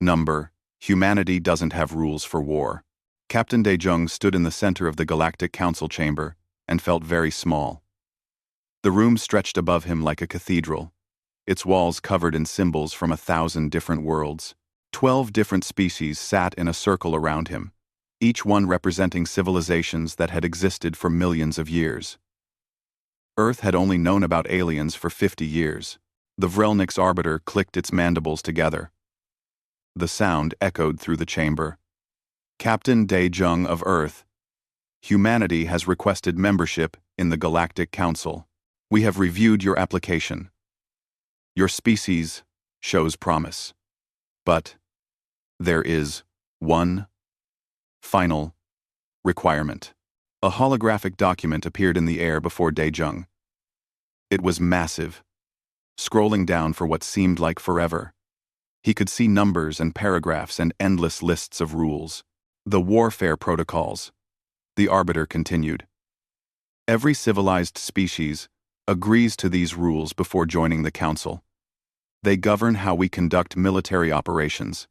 Number: Humanity doesn't have rules for war. Captain De Jong stood in the center of the Galactic Council chamber and felt very small. The room stretched above him like a cathedral, its walls covered in symbols from 1,000 different worlds. 12 different species sat in a circle around him, each one representing civilizations that had existed for millions of years. Earth had only known about aliens for 50 years. The Vrelnik's arbiter clicked its mandibles together. The sound echoed through the chamber. Captain De Jong of Earth, humanity has requested membership in the Galactic Council. We have reviewed your application. Your species shows promise. But there is one final requirement. A holographic document appeared in the air before De Jong. It was massive, scrolling down for what seemed like forever. He could see numbers and paragraphs and endless lists of rules. The warfare protocols. The arbiter continued. Every civilized species agrees to these rules before joining the council. They govern how we conduct military operations,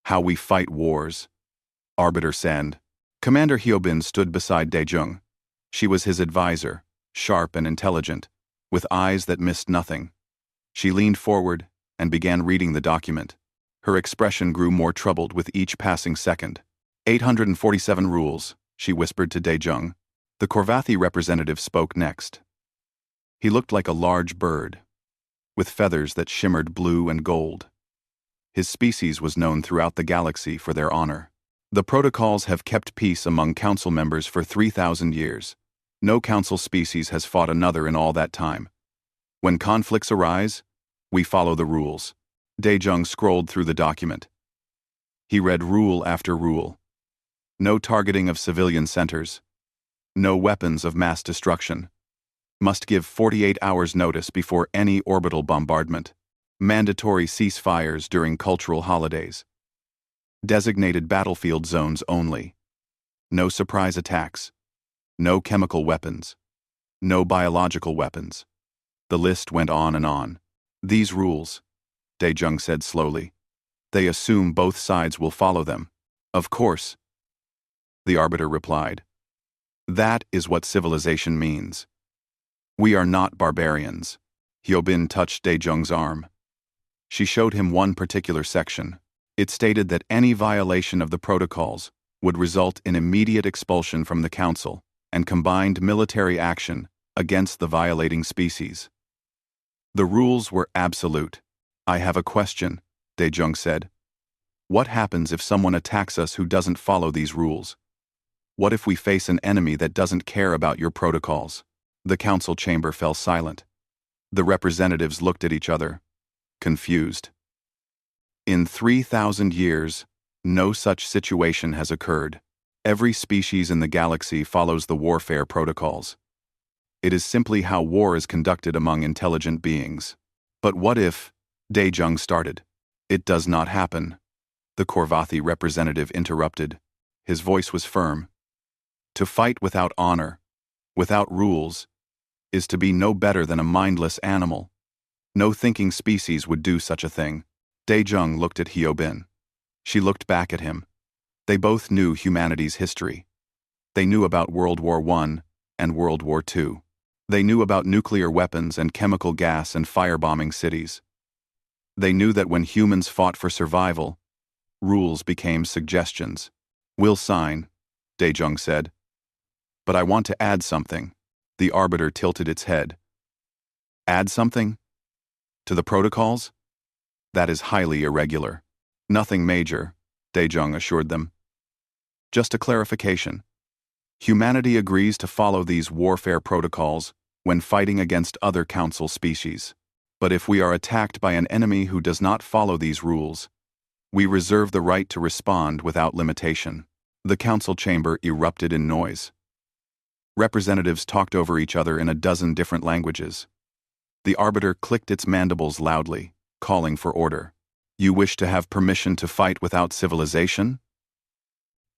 how we fight wars. Arbiter Sand. Commander Hyobin stood beside De Jong. She was his advisor, sharp and intelligent, with eyes that missed nothing. She leaned forward and began reading the document. Her expression grew more troubled with each passing second. 847 rules, she whispered to De Jong. The Korvathi representative spoke next. He looked like a large bird, with feathers that shimmered blue and gold. His species was known throughout the galaxy for their honor. The protocols have kept peace among council members for 3,000 years. No council species has fought another in all that time. When conflicts arise, we follow the rules. De Jong scrolled through the document. He read rule after rule. No targeting of civilian centers. No weapons of mass destruction. Must give 48 hours notice before any orbital bombardment. Mandatory ceasefires during cultural holidays. Designated battlefield zones only. No surprise attacks. No chemical weapons. No biological weapons. The list went on and on. These rules, De Jong said slowly, they assume both sides will follow them. Of course, the arbiter replied. That is what civilization means. We are not barbarians. Hyobin touched De Jong's arm. She showed him one particular section. It stated that any violation of the protocols would result in immediate expulsion from the council and combined military action against the violating species. The rules were absolute. I have a question, De Jong said. What happens if someone attacks us who doesn't follow these rules? What if we face an enemy that doesn't care about your protocols? The council chamber fell silent. The representatives looked at each other, confused. In 3,000 years, no such situation has occurred. Every species in the galaxy follows the warfare protocols. It is simply how war is conducted among intelligent beings. But what if, De Jong started. It does not happen. The Korvathi representative interrupted. His voice was firm. To fight without honor, without rules, is to be no better than a mindless animal. No thinking species would do such a thing. De Jong looked at Hyobin. She looked back at him. They both knew humanity's history. They knew about World War I and World War II. They knew about nuclear weapons and chemical gas and firebombing cities. They knew that when humans fought for survival, rules became suggestions. We'll sign, De Jong said. But I want to add something. The arbiter tilted its head. Add something? To the protocols? That is highly irregular. Nothing major, De Jong assured them. Just a clarification. Humanity agrees to follow these warfare protocols when fighting against other council species. But if we are attacked by an enemy who does not follow these rules, we reserve the right to respond without limitation. The council chamber erupted in noise. Representatives talked over each other in a dozen different languages. The arbiter clicked its mandibles loudly, calling for order. You wish to have permission to fight without civilization?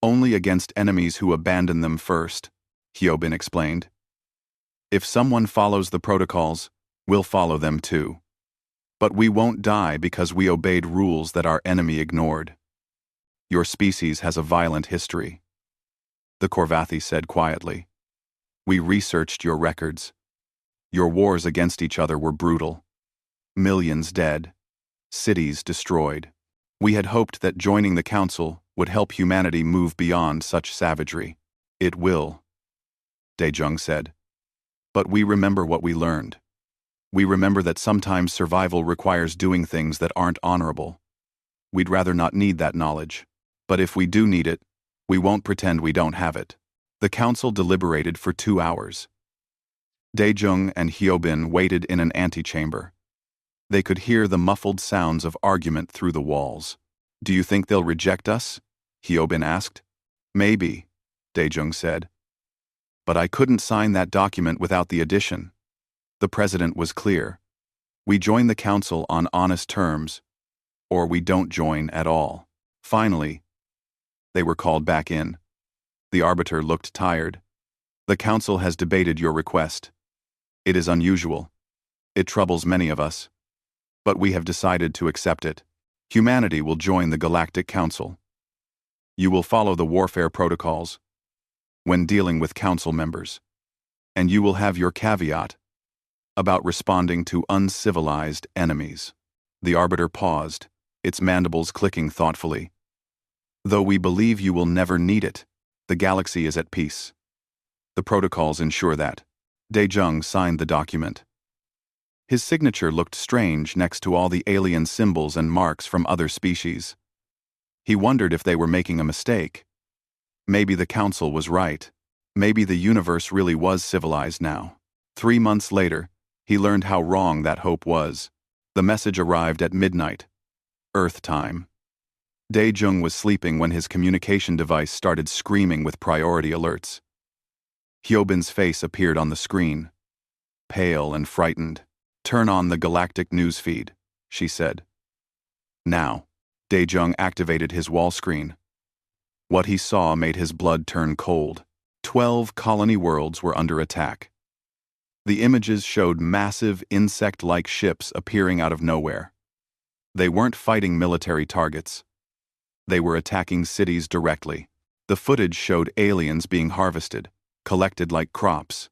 Only against enemies who abandon them first, Hyobin explained. If someone follows the protocols, we'll follow them too. But we won't die because we obeyed rules that our enemy ignored. Your species has a violent history, the Korvathi said quietly. We researched your records. Your wars against each other were brutal. Millions dead. Cities destroyed. We had hoped that joining the Council would help humanity move beyond such savagery. It will, Daejung said. But we remember what we learned. We remember that sometimes survival requires doing things that aren't honorable. We'd rather not need that knowledge. But if we do need it, we won't pretend we don't have it. The Council deliberated for 2 hours. Daejung and Hyobin waited in an antechamber. They could hear the muffled sounds of argument through the walls. Do you think they'll reject us? Hyobin asked. Maybe, Daejung said. But I couldn't sign that document without the addition. The president was clear. We join the Council on honest terms, or we don't join at all. Finally, they were called back in. The arbiter looked tired. The Council has debated your request. It is unusual. It troubles many of us. But we have decided to accept it. Humanity will join the Galactic Council. You will follow the warfare protocols when dealing with Council members. And you will have your caveat about responding to uncivilized enemies. The arbiter paused, its mandibles clicking thoughtfully. Though we believe you will never need it, the galaxy is at peace. The protocols ensure that. Daejung signed the document. His signature looked strange next to all the alien symbols and marks from other species. He wondered if they were making a mistake. Maybe the Council was right. Maybe the universe really was civilized now. 3 months later, he learned how wrong that hope was. The message arrived at midnight, Earth time. Daejung was sleeping when his communication device started screaming with priority alerts. Hyobin's face appeared on the screen, pale and frightened. Turn on the galactic newsfeed, she said. Now, Daejung activated his wall screen. What he saw made his blood turn cold. 12 colony worlds were under attack. The images showed massive insect-like ships appearing out of nowhere. They weren't fighting military targets. They were attacking cities directly. The footage showed aliens being harvested, collected like crops.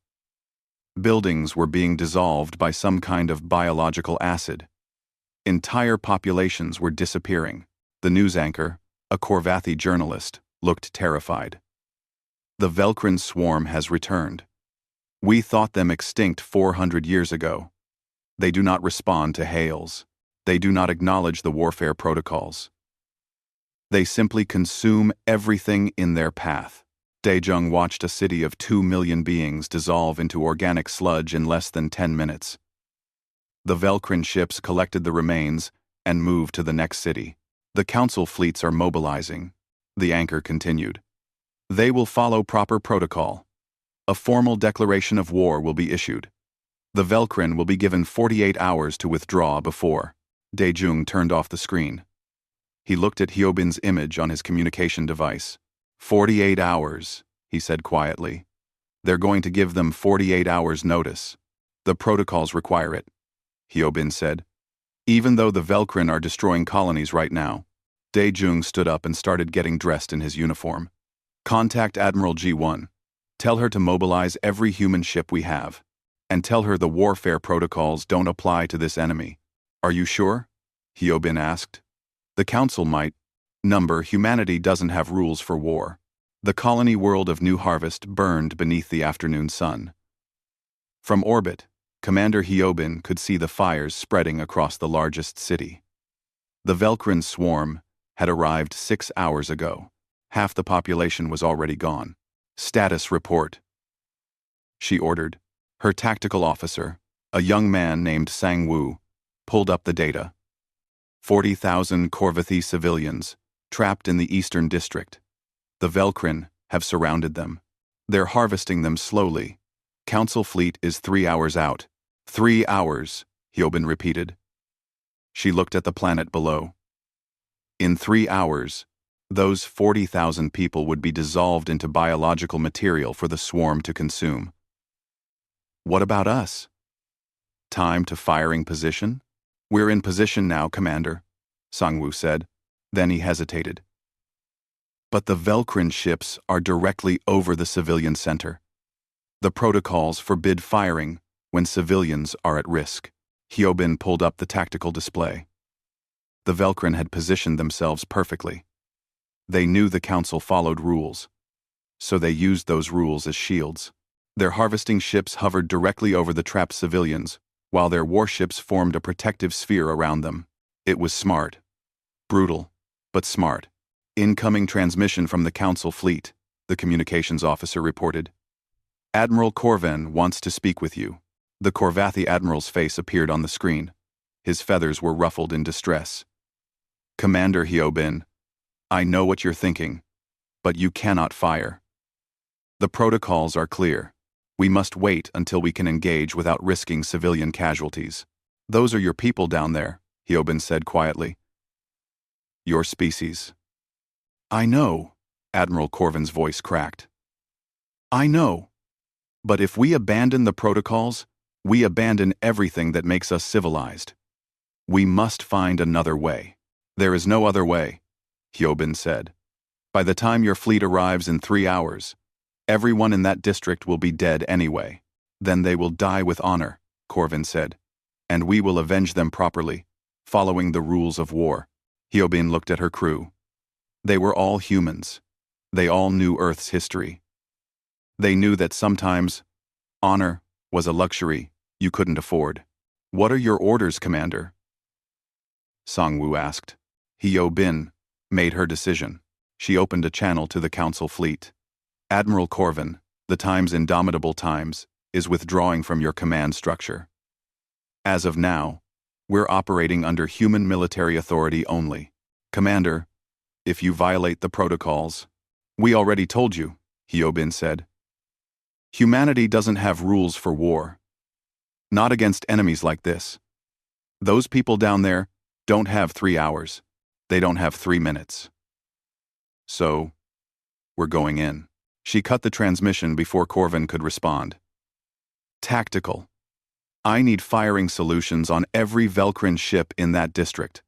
Buildings were being dissolved by some kind of biological acid. Entire populations were disappearing. The news anchor, a Korvathi journalist, looked terrified. The Velkrin swarm has returned. We thought them extinct 400 years ago. They do not respond to hails. They do not acknowledge the warfare protocols. They simply consume everything in their path. Daejung watched a city of 2 million beings dissolve into organic sludge in less than 10 minutes. The Velkrin ships collected the remains and moved to the next city. The Council fleets are mobilizing, the anchor continued. They will follow proper protocol. A formal declaration of war will be issued. The Velkrin will be given 48 hours to withdraw before. Daejung turned off the screen. He looked at Hyobin's image on his communication device. 48 hours, he said quietly. They're going to give them 48 hours notice. The protocols require it, Hyobin said. Even though the Velkrin are destroying colonies right now. Daejung stood up and started getting dressed in his uniform. Contact Admiral G1. Tell her to mobilize every human ship we have. And tell her the warfare protocols don't apply to this enemy. Are you sure? Hyobin asked. The Council might. Humanity doesn't have rules for war. The colony world of New Harvest burned beneath the afternoon sun. From orbit, Commander Hyobin could see the fires spreading across the largest city. The Velkrin swarm had arrived 6 hours ago. Half the population was already gone. Status report, she ordered. Her tactical officer, a young man named Sang-woo, pulled up the data. 40,000 Korvathi civilians, trapped in the eastern district. The Velkrin have surrounded them. They're harvesting them slowly. Council fleet is 3 hours out. 3 hours, Hyobin repeated. She looked at the planet below. In 3 hours, those 40,000 people would be dissolved into biological material for the swarm to consume. What about us? Time to firing position? We're in position now, Commander, Sang-woo said. Then he hesitated. But the Velkrin ships are directly over the civilian center. The protocols forbid firing when civilians are at risk. Hyobin pulled up the tactical display. The Velkrin had positioned themselves perfectly. They knew the Council followed rules, so they used those rules as shields. Their harvesting ships hovered directly over the trapped civilians, while their warships formed a protective sphere around them. It was smart. Brutal, but smart. Incoming transmission from the Council fleet, the communications officer reported. Admiral Corvin wants to speak with you. The Corvathi admiral's face appeared on the screen. His feathers were ruffled in distress. Commander Hyobin, I know what you're thinking, but you cannot fire. The protocols are clear. We must wait until we can engage without risking civilian casualties. Those are your people down there, Hyobin said quietly. Your species. I know, Admiral Corvin's voice cracked. I know. But if we abandon the protocols, we abandon everything that makes us civilized. We must find another way. There is no other way, Hyobin said. By the time your fleet arrives in 3 hours, everyone in that district will be dead anyway. Then they will die with honor, Corvin said. And we will avenge them properly, following the rules of war. Hyobin looked at her crew. They were all humans. They all knew Earth's history. They knew that sometimes honor was a luxury you couldn't afford. What are your orders, Commander? Sang-woo asked. Hyobin made her decision. She opened a channel to the Council fleet. Admiral Corvin, the Time's indomitable Times, is withdrawing from your command structure. As of now, we're operating under human military authority only. Commander, if you violate the protocols, we already told you, Hyobin said. Humanity doesn't have rules for war. Not against enemies like this. Those people down there don't have 3 hours. They don't have 3 minutes. So, we're going in. She cut the transmission before Corvin could respond. Tactical. I need firing solutions on every Velkrin ship in that district.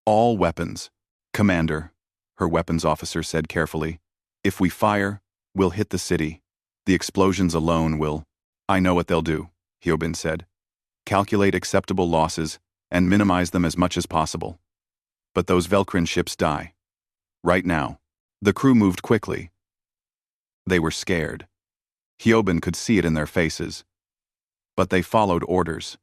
All weapons. Commander, her weapons officer said carefully. If we fire, we'll hit the city. The explosions alone will. I know what they'll do, Hyobin said. Calculate acceptable losses and minimize them as much as possible. But those Velkrin ships die. Right now. The crew moved quickly. They were scared. Hyobin could see it in their faces. But they followed orders.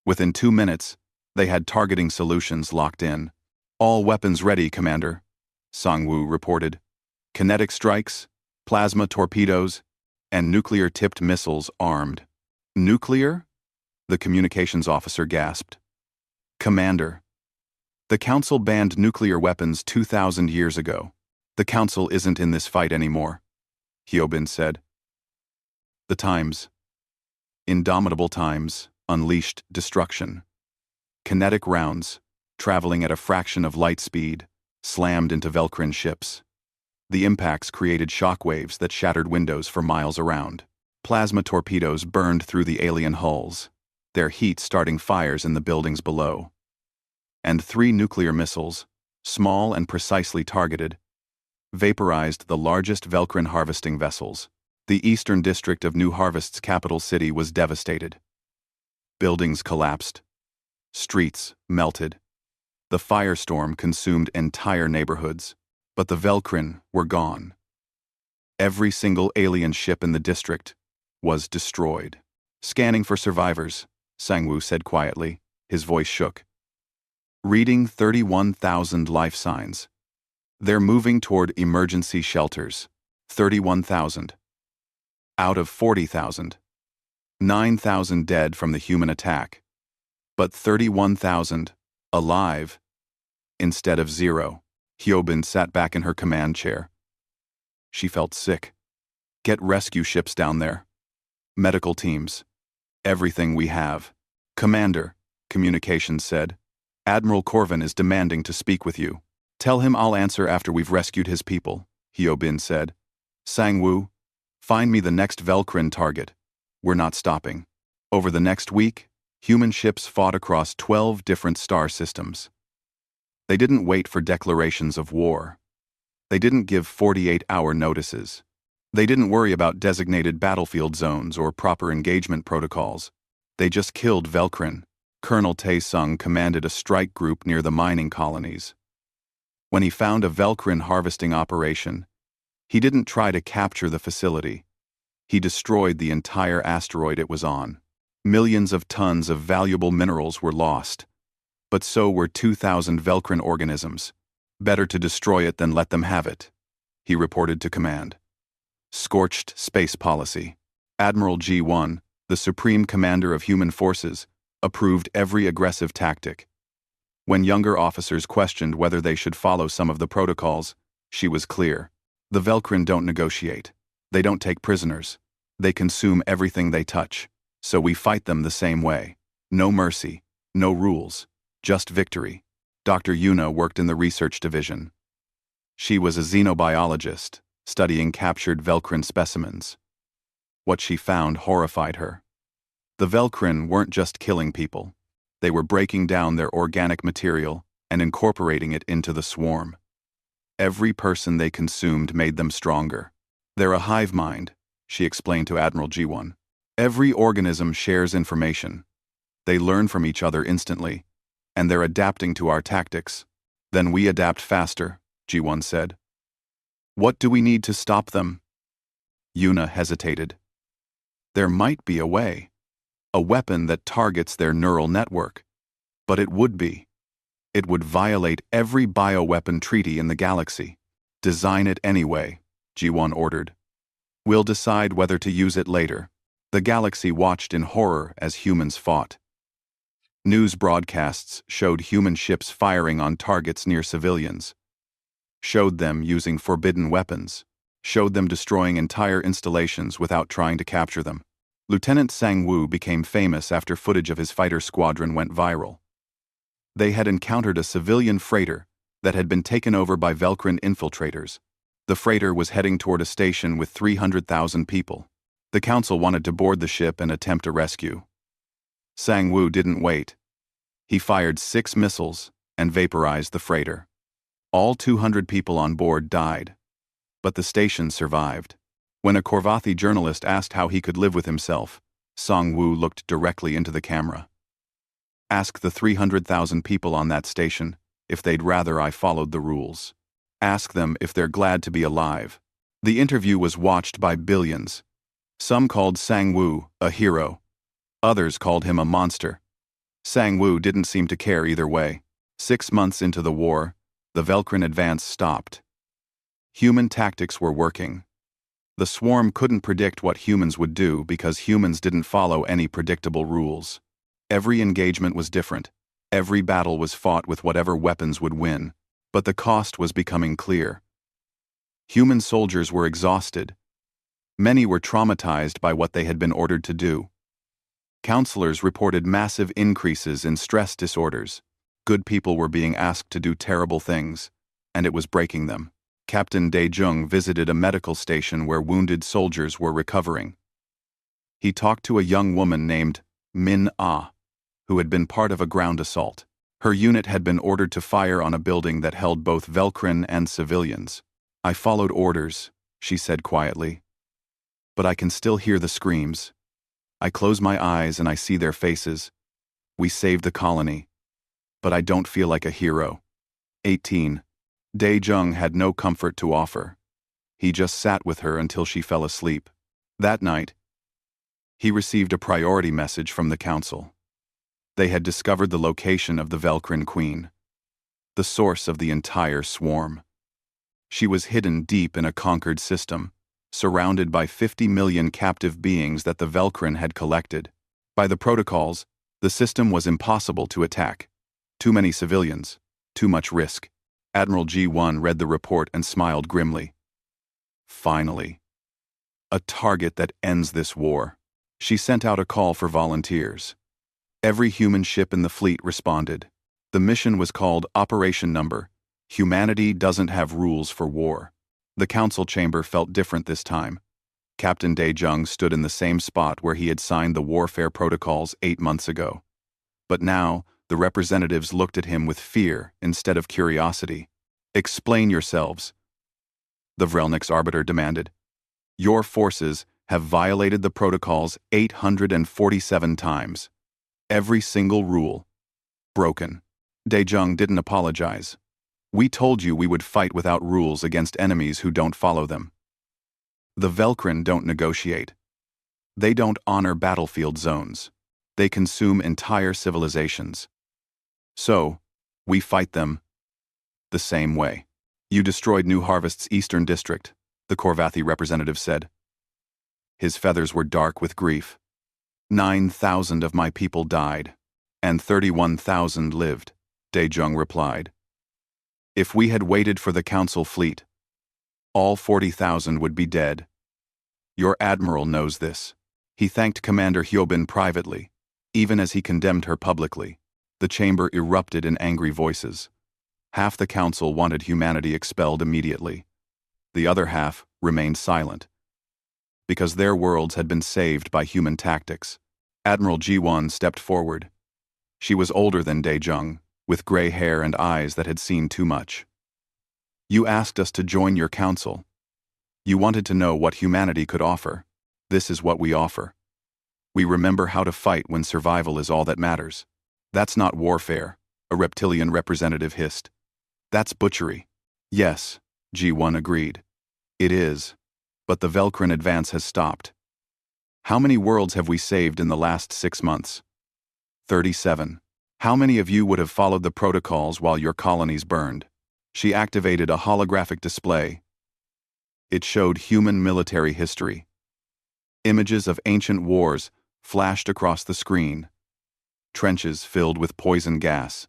Within 2 minutes, they had targeting solutions locked in. All weapons ready, Commander, Sang-woo reported. Kinetic strikes, plasma torpedoes, and nuclear-tipped missiles armed. Nuclear? The communications officer gasped. Commander, the Council banned nuclear weapons 2,000 years ago. The Council isn't in this fight anymore, Hyobin said. The Times. Indomitable Times unleashed destruction. Kinetic rounds, traveling at a fraction of light speed, slammed into Velkrin ships. The impacts created shockwaves that shattered windows for miles around. Plasma torpedoes burned through the alien hulls, their heat starting fires in the buildings below. And 3 nuclear missiles, small and precisely targeted, vaporized the largest Velkrin harvesting vessels. The eastern district of New Harvest's capital city was devastated. Buildings collapsed. Streets melted. The firestorm consumed entire neighborhoods, but the Velkrin were gone. Every single alien ship in the district was destroyed. Scanning for survivors, Sang-woo said quietly. His voice shook. Reading 31,000 life signs. They're moving toward emergency shelters. 31,000. Out of 40,000. 9,000 dead from the human attack. But 31,000 alive instead of 0. Hyobin sat back in her command chair. She felt sick. Get rescue ships down there. Medical teams. Everything we have. Commander, communications said. Admiral Corvin is demanding to speak with you. Tell him I'll answer after we've rescued his people, Hyobin said. Sang-woo, find me the next Velkrin target. We're not stopping. Over the next week, Human ships fought across 12 different star systems. They didn't wait for declarations of war. They didn't give 48-hour notices. They didn't worry about designated battlefield zones or proper engagement protocols. They just killed Velkrin. Colonel Tae-sung commanded a strike group near the mining colonies. When he found a Velkrin harvesting operation, he didn't try to capture the facility. He destroyed the entire asteroid it was on. Millions of tons of valuable minerals were lost. But so were 2,000 Velkrin organisms. Better to destroy it than let them have it, he reported to command. Scorched space policy. Admiral G1, the supreme commander of human forces, approved every aggressive tactic. When younger officers questioned whether they should follow some of the protocols, she was clear. The Velkrin don't negotiate. They don't take prisoners. They consume everything they touch. So we fight them the same way. No mercy, no rules, just victory. Dr. Yuna worked in the research division. She was a xenobiologist, studying captured Velkrin specimens. What she found horrified her. The Velkrin weren't just killing people. They were breaking down their organic material and incorporating it into the swarm. Every person they consumed made them stronger. They're a hive mind, she explained to Admiral G1. Every organism shares information. They learn from each other instantly, and they're adapting to our tactics. Then we adapt faster, G1 said. What do we need to stop them? Yuna hesitated. There might be a way. A weapon that targets their neural network. But it would be. It would violate every bioweapon treaty in the galaxy. Design it anyway, G1 ordered. We'll decide whether to use it later. The galaxy watched in horror as humans fought. News broadcasts showed human ships firing on targets near civilians. Showed them using forbidden weapons. Showed them destroying entire installations without trying to capture them. Lieutenant Sang-woo became famous after footage of his fighter squadron went viral. They had encountered a civilian freighter that had been taken over by Velkrin infiltrators. The freighter was heading toward a station with 300,000 people. The council wanted to board the ship and attempt a rescue. Sang-woo didn't wait. He fired 6 missiles and vaporized the freighter. All 200 people on board died. But the station survived. When a Korvathi journalist asked how he could live with himself, Sang-woo looked directly into the camera. Ask the 300,000 people on that station if they'd rather I followed the rules. Ask them if they're glad to be alive. The interview was watched by billions. Some called Sang-woo a hero. Others called him a monster. Sang-woo didn't seem to care either way. 6 months into the war, the Velkrin advance stopped. Human tactics were working. The swarm couldn't predict what humans would do because humans didn't follow any predictable rules. Every engagement was different. Every battle was fought with whatever weapons would win, but the cost was becoming clear. Human soldiers were exhausted. Many were traumatized by what they had been ordered to do. Counselors reported massive increases in stress disorders. Good people were being asked to do terrible things, and it was breaking them. Captain Dae-jung visited a medical station where wounded soldiers were recovering. He talked to a young woman named Min-ah, who had been part of a ground assault. Her unit had been ordered to fire on a building that held both Velkrin and civilians. I followed orders, she said quietly. But I can still hear the screams. I close my eyes and I see their faces. We saved the colony. But I don't feel like a hero. 18. Dae-jung had no comfort to offer. He just sat with her until she fell asleep. That night, he received a priority message from the council. They had discovered the location of the Velkrin Queen, the source of the entire swarm. She was hidden deep in a conquered system, surrounded by 50 million captive beings that the Velkrin had collected. By the protocols, the system was impossible to attack. Too many civilians, too much risk. Admiral G1 read the report and smiled grimly. Finally. A target that ends this war. She sent out a call for volunteers. Every human ship in the fleet responded. The mission was called Operation Number. Humanity doesn't have rules for war. The council chamber felt different this time. Captain Dae-jung stood in the same spot where he had signed the warfare protocols 8 months ago. But now, the representatives looked at him with fear instead of curiosity. "Explain yourselves," the Vrelnik's arbiter demanded. "Your forces have violated the protocols 847 times. Every single rule. Broken." Daejung didn't apologize. "We told you we would fight without rules against enemies who don't follow them. The Velkrin don't negotiate. They don't honor battlefield zones. They consume entire civilizations. So, we fight them the same way." "You destroyed New Harvest's eastern district," the Korvathi representative said. His feathers were dark with grief. 9,000 of my people died, and 31,000 lived," Daejung replied. "If we had waited for the Council fleet, all 40,000 would be dead. Your admiral knows this." He thanked Commander Hyobin privately, even as he condemned her publicly. The chamber erupted in angry voices. Half the council wanted humanity expelled immediately. The other half remained silent, because their worlds had been saved by human tactics. Admiral Ji-won stepped forward. She was older than Daejung, with gray hair and eyes that had seen too much. "You asked us to join your council. You wanted to know what humanity could offer. This is what we offer. We remember how to fight when survival is all that matters." "That's not warfare," a reptilian representative hissed. "That's butchery." "Yes," G1 agreed. "It is. But the Velkrin advance has stopped. How many worlds have we saved in the last 6 months? 37. How many of you would have followed the protocols while your colonies burned?" She activated a holographic display. It showed human military history. Images of ancient wars flashed across the screen. Trenches filled with poison gas.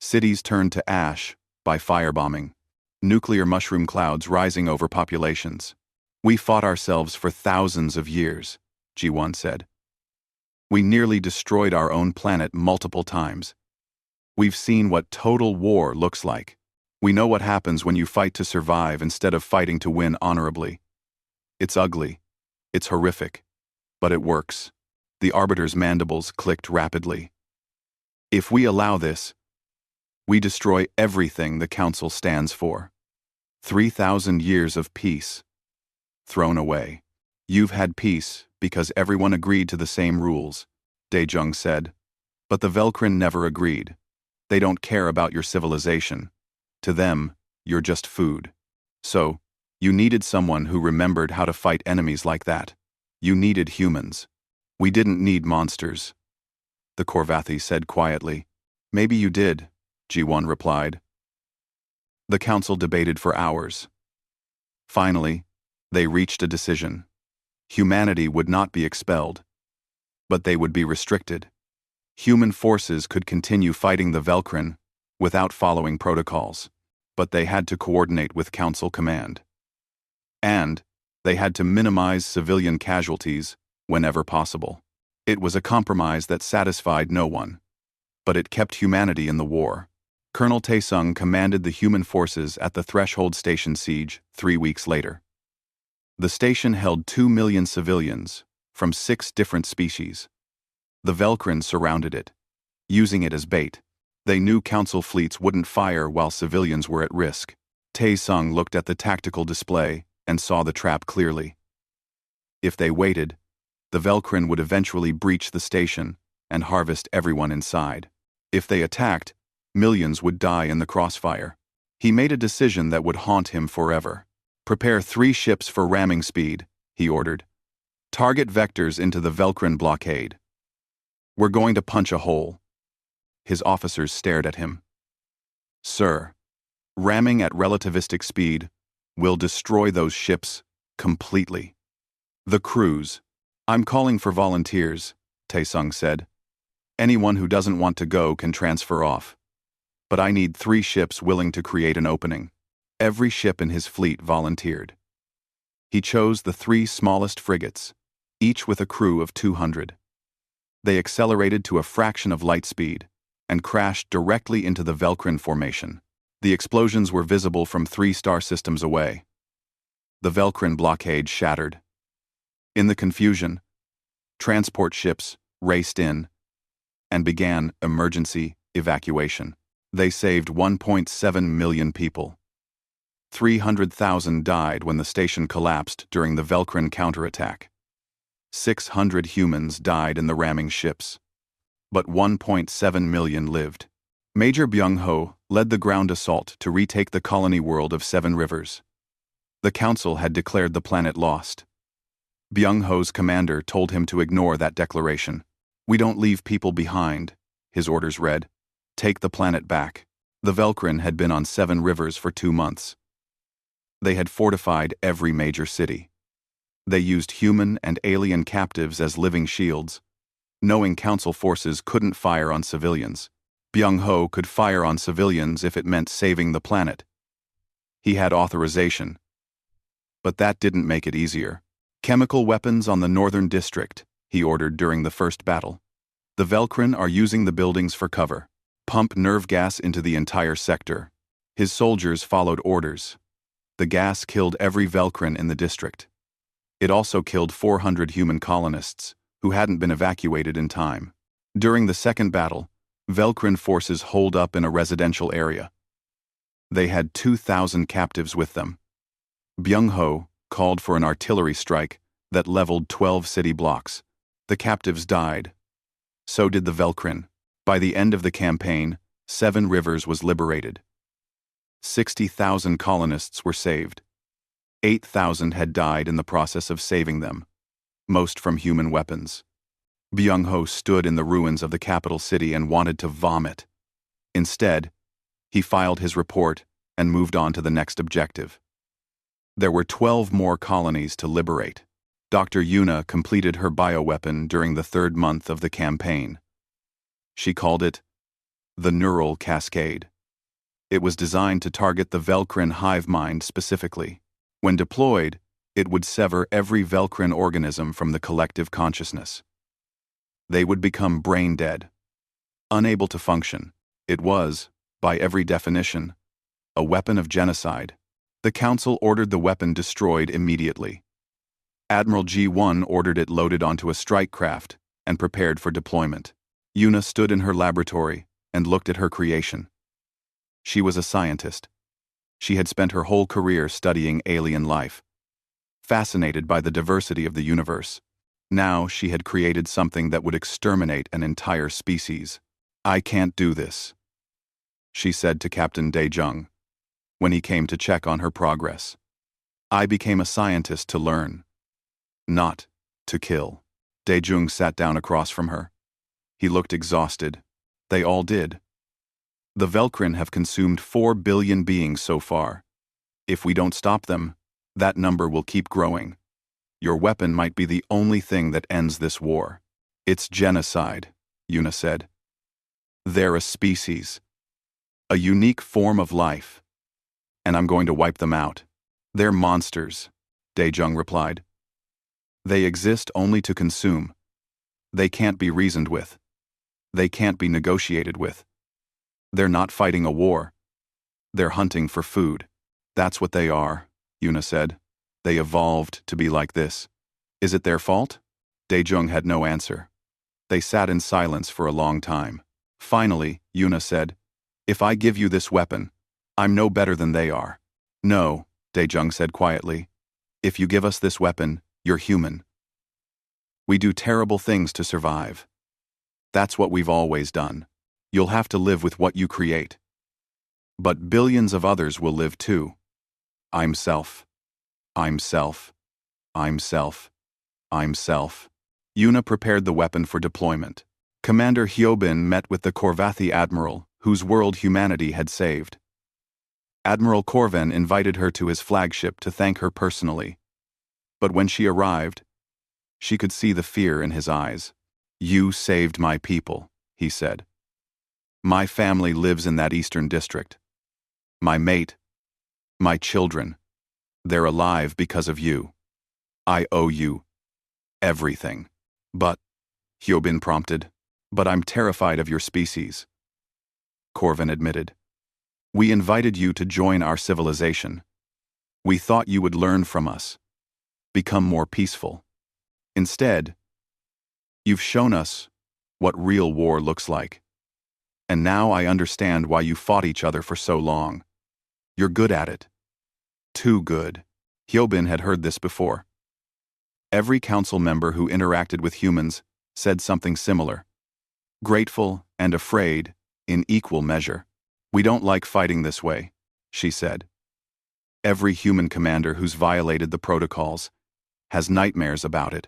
Cities turned to ash by firebombing. Nuclear mushroom clouds rising over populations. "We fought ourselves for thousands of years," G1 said. "We nearly destroyed our own planet multiple times. We've seen what total war looks like. We know what happens when you fight to survive instead of fighting to win honorably. It's ugly. It's horrific. But it works." The arbiter's mandibles clicked rapidly. "If we allow this, we destroy everything the Council stands for. 3,000 years of peace. Thrown away." "You've had peace because everyone agreed to the same rules," Daejung said. "But the Velkrin never agreed. They don't care about your civilization. To them, you're just food. So, you needed someone who remembered how to fight enemies like that. You needed humans. We didn't need monsters," the Korvathi said quietly. "Maybe you did," G1 replied. The council debated for hours. Finally, they reached a decision. Humanity would not be expelled, but they would be restricted. Human forces could continue fighting the Velkrin without following protocols, but they had to coordinate with Council Command. And they had to minimize civilian casualties whenever possible. It was a compromise that satisfied no one, but it kept humanity in the war. Colonel Taesung commanded the human forces at the Threshold Station siege 3 weeks later. The station held 2 million civilians from 6 different species. The Velkrin surrounded it, using it as bait. They knew Council fleets wouldn't fire while civilians were at risk. Taesung looked at the tactical display and saw the trap clearly. If they waited, the Velkrin would eventually breach the station and harvest everyone inside. If they attacked, millions would die in the crossfire. He made a decision that would haunt him forever. "Prepare 3 ships for ramming speed," he ordered. "Target vectors into the Velkrin blockade. We're going to punch a hole." His officers stared at him. "Sir, ramming at relativistic speed will destroy those ships completely." "The crews. I'm calling for volunteers," Taesung said. "Anyone who doesn't want to go can transfer off. But I need 3 ships willing to create an opening." Every ship in his fleet volunteered. He chose the 3 smallest frigates, each with a crew of 200. They accelerated to a fraction of light speed and crashed directly into the Velkrin formation. The explosions were visible from 3 star systems away. The Velkrin blockade shattered. In the confusion, transport ships raced in, and began emergency evacuation. They saved 1.7 million people. 300,000 died when the station collapsed during the Velcrin counterattack. 600 humans died in the ramming ships. But 1.7 million lived. Major Byung-ho led the ground assault to retake the colony world of Seven Rivers. The council had declared the planet lost. Byung-ho's commander told him to ignore that declaration. "We don't leave people behind," his orders read. "Take the planet back." The Velcrin had been on Seven Rivers for 2 months. They had fortified every major city. They used human and alien captives as living shields. Knowing council forces couldn't fire on civilians, Byung-ho could fire on civilians if it meant saving the planet. He had authorization. But that didn't make it easier. "Chemical weapons on the northern district," he ordered during the first battle. "The Velcrin are using the buildings for cover. Pump nerve gas into the entire sector." His soldiers followed orders. The gas killed every Velcrin in the district. It also killed 400 human colonists who hadn't been evacuated in time. During the second battle, Velcrin forces holed up in a residential area. They had 2,000 captives with them. Byung-ho called for an artillery strike that leveled 12 city blocks. The captives died. So did the Velcrin. By the end of the campaign, Seven Rivers was liberated. 60,000 colonists were saved. 8,000 had died in the process of saving them, most from human weapons. Byung-ho stood in the ruins of the capital city and wanted to vomit. Instead, he filed his report and moved on to the next objective. There were 12 more colonies to liberate. Dr. Yuna completed her bioweapon during the 3rd month of the campaign. She called it the Neural Cascade. It was designed to target the Velcrin hive mind specifically. When deployed, it would sever every Velcrin organism from the collective consciousness. They would become brain dead, unable to function. It was, by every definition, a weapon of genocide. The council ordered the weapon destroyed immediately. Admiral G1 ordered it loaded onto a strike craft and prepared for deployment. Yuna stood in her laboratory and looked at her creation. She was a scientist. She had spent her whole career studying alien life, fascinated by the diversity of the universe. Now she had created something that would exterminate an entire species. "I can't do this," she said to Captain Dae-jung when he came to check on her progress. "I became a scientist to learn, not to kill." Dae-jung sat down across from her. He looked exhausted. They all did. The Velcrin have consumed 4 billion beings so far. If we don't stop them, that number will keep growing. Your weapon might be the only thing that ends this war. "It's genocide," Yuna said. "They're a species, a unique form of life, and I'm going to wipe them out." "They're monsters," Dae-jung replied. "They exist only to consume. They can't be reasoned with. They can't be negotiated with. They're not fighting a war. They're hunting for food. That's what they are," Yuna said. "They evolved to be like this. Is it their fault?" Dae-jung had no answer. They sat in silence for a long time. Finally, Yuna said, "If I give you this weapon, I'm no better than they are." "No," Dae-jung said quietly. "If you give us this weapon, you're human. We do terrible things to survive. That's what we've always done. You'll have to live with what you create. But billions of others will live too. I'm self. I'm self. I'm self. I'm self." Yuna prepared the weapon for deployment. Commander Hyobin met with the Korvathi admiral, whose world humanity had saved. Admiral Korven invited her to his flagship to thank her personally. But when she arrived, she could see the fear in his eyes. "You saved my people," he said. "My family lives in that eastern district. My mate, my children, they're alive because of you. I owe you everything." "But," Hyobin prompted, "but I'm terrified of your species," Korven admitted. "We invited you to join our civilization. We thought you would learn from us, become more peaceful. Instead, you've shown us what real war looks like. And now I understand why you fought each other for so long. You're good at it. Too good. Hyobin had heard this before. Every council member who interacted with humans said something similar. Grateful and afraid, in equal measure. We don't like fighting this way, she said. Every human commander who's violated the protocols has nightmares about it.